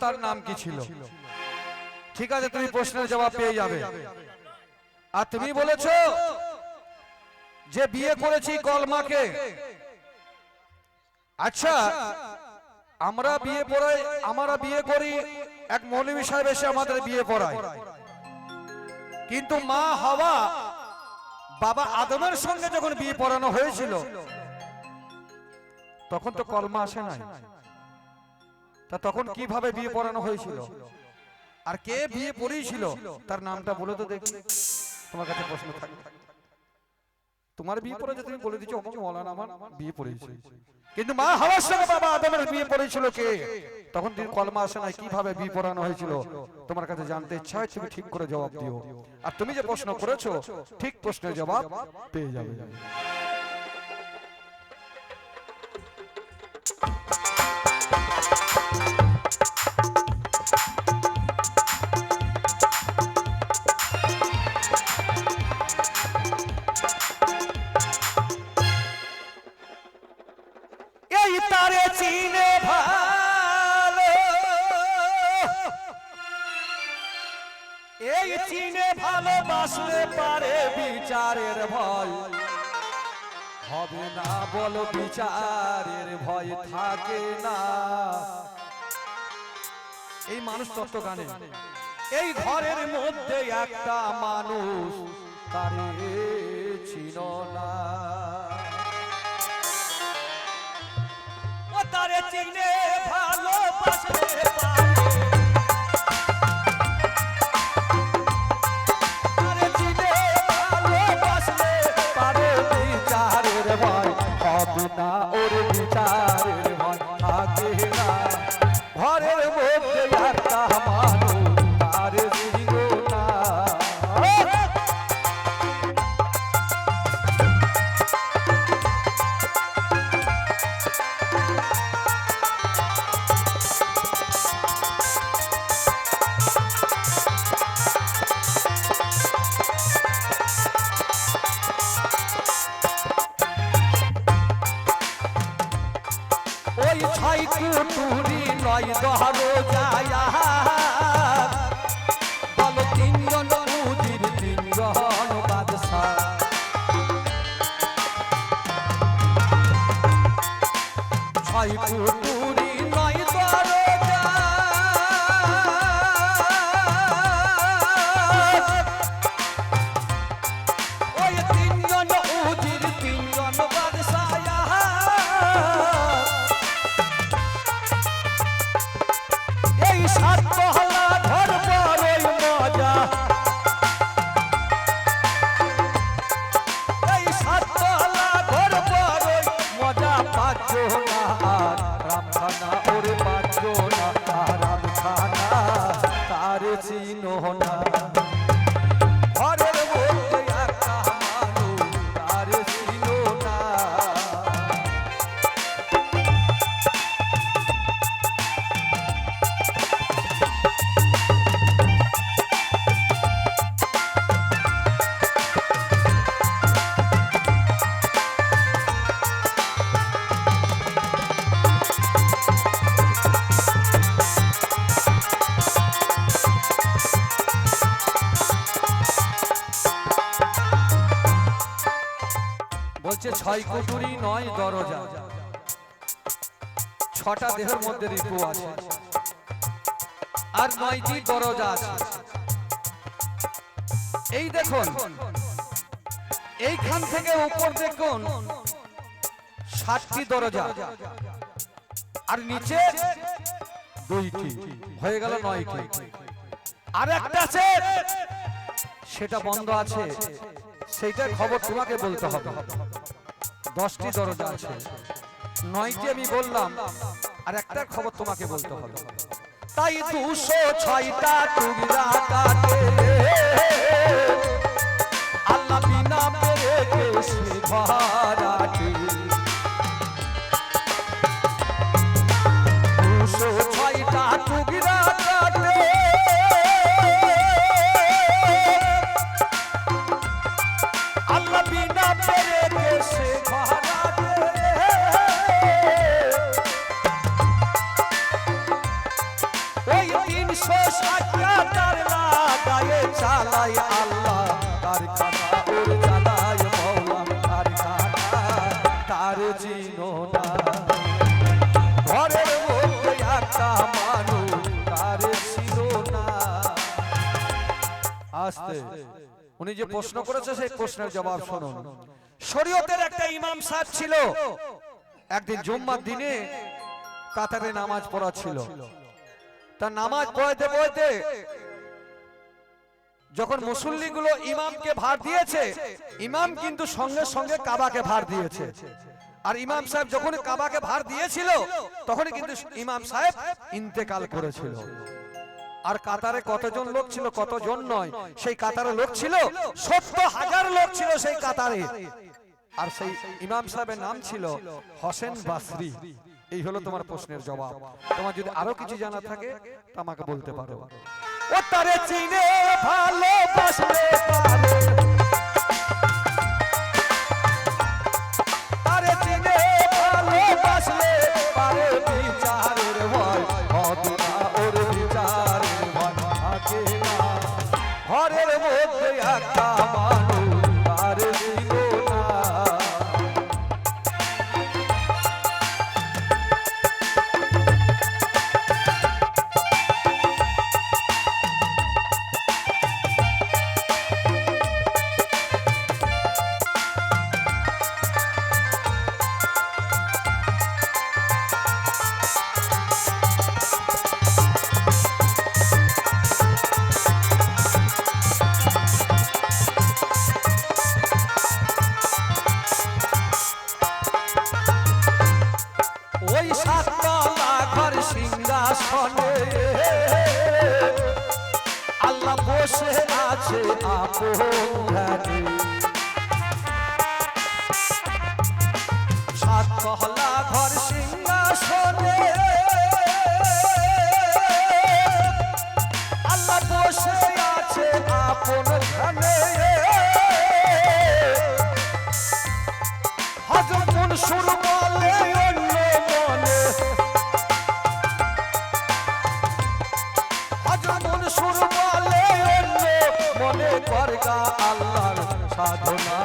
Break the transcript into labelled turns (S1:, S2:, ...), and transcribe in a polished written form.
S1: তার নাম কি ছিল? ঠিক আছে, তুমি প্রশ্নের জবাব পেয়ে যাবে। আর তুমি বলেছো যে বিয়ে করেছি কলমাকে। আচ্ছা, আমরা বিয়ে করি, এক মৌলভী সাহেব এসে আমাদের বিয়ে পড়ায়, কিন্তু মা হাওয়া বাবা আদমের সঙ্গে যখন বিয়ে পড়ানো হয়েছিল তখন তো কলমা আসে নাই। তা তখন কিভাবে বিয়ে পড়ানো হয়েছিল? আর কে বিয়ে পড়িয়েছিল তার নামটা বলে তো দেখি। তোমার কাছে প্রশ্ন থাকবে, তোমার বিয়ে পড়েছে, তুমি বলে দিচ্ছ অমুক মৌলানা আমার বিয়ে পড়েছে, কিন্তু মা হাওয়ার সঙ্গে বাবা আদমের বিয়ে পড়েছিল কে? তখন তুমি কলমা আসে নাই, কিভাবে বিয়ে পড়ানো হয়েছিল তোমার কাছে জানতে ইচ্ছা হয়, তুমি ঠিক করে জবাব দিও। আর তুমি যে প্রশ্ন করেছো ঠিক প্রশ্নের জবাব পেয়ে যাবে। এই চিনে ভালোবাসলে পারে বিচারের ভয় হবে না, বলো বিচারের ভয় থাকে না। এই মানুষ তত্ত্ব গানে এই ঘরের মধ্যে একটা মানুষ তারে ছিল না, ও তারে চিনে ভালোবাসলে না, ওর বিচারের ভয় থাকে না। ঘরের মধ্যে একটা মানুষ তার ছিল না। ওই ছয় কুটুরি নয় দহরো যায়া, বলো তিনজন উজির তিনজন বাদশা। ছয় কুটুরি নয় দহরো ওই তিনজন উজির তিনজন বাদশা। এই সাত মহলা ঘর বড়ই মজা, এই সাত মহলা ঘর বড়ই মজা পাচ্ছ না আর রামখানা, ওরে পাচ্ছ না আর রামখানা তারে চিনো না। ঘরের মধ্যে একটা মানুষ তারে চিনো না। বলছে ছয় কুটুরি নয় দরজা, ছটা দেহের মধ্যে ঋতু আছে আর 9টি দরজা আছে। এই দেখুন, এইখান থেকে উপর দেখুন 7টি দরজা আর নিচে 2টি, হয়ে গেল 9টি। আর একটা আছে সেটা বন্ধ আছে, সেইটার খবর তোমাকে বলতে হবে। 10টি দরজা আছে, 9টি আমি বললাম, আর একটা খবর তোমাকে বলতে হবে। তাই 206টা টুকরা কাটে আল্লাহ বিনা পেরে কেসে ভরাটি। 206টা টুকরা কাটে আল্লাহ বিনা পেরে কেসে ভরাটি। ওই 360টা তার লাগায়ে চালায় আল্লাহ তার কাটা ওর চালায় মওলা তার কাটা তার চিনো না ঘরের মধ্যে একটা মানুষ তার ছিল না। আস্তে উনি যে প্রশ্ন করেছে সেই প্রশ্নের জবাব শুনুন। শরীয়তের একটা ইমাম সাহেব ছিল, একদিন জুম্মার দিনে কাতারে নামাজ পড়া ছিল। তার নামাজ পড়াইতে পড়াইতে যখন মুসল্লিগুলো ইমামকে ভার দিয়েছে, ইমাম কিন্তু সঙ্গে সঙ্গে কাবাকে ভার দিয়েছে। আর ইমাম সাহেব যখন কাবাকে ভার দিয়েছিল তখনই কিন্তু ইমাম সাহেব ইন্তেকাল করেছিল। আর কাতারে কতজন লোক ছিল, কতজন নয়, সেই কাতারে লোক ছিল 70,000 লোক ছিল সেই কাতারে। আর সেই ইমাম সাহেবের নাম ছিল হোসেন বাসরি। এই হলো তোমার প্রশ্নের জবাব। তোমার যদি আরো কিছু জানা থাকে তা আমাকে বলতে পারো। ও তারে চিনে ভালোবাসলে পারে, তারে চিনে ভালোবাসলে পারে, বিচারের ভয় হবে না ওর বিচারের ভয় থাকে না। ঘরের মধ্যে একটা মানুষ তার ছিল না। ওই 7 তলা ঘর সিংহাসনে আল্লাহ বসে আছে আপন ধ্যানে। 7 তলা ঘর সিংহাসনে আল্লাহ বসে আছে আপন ধ্যানে। হযরত মনসুর বলে অন্য মনে, হযরত মনসুর বলে অন্য মনে করগা আল্লাহর সাধনা।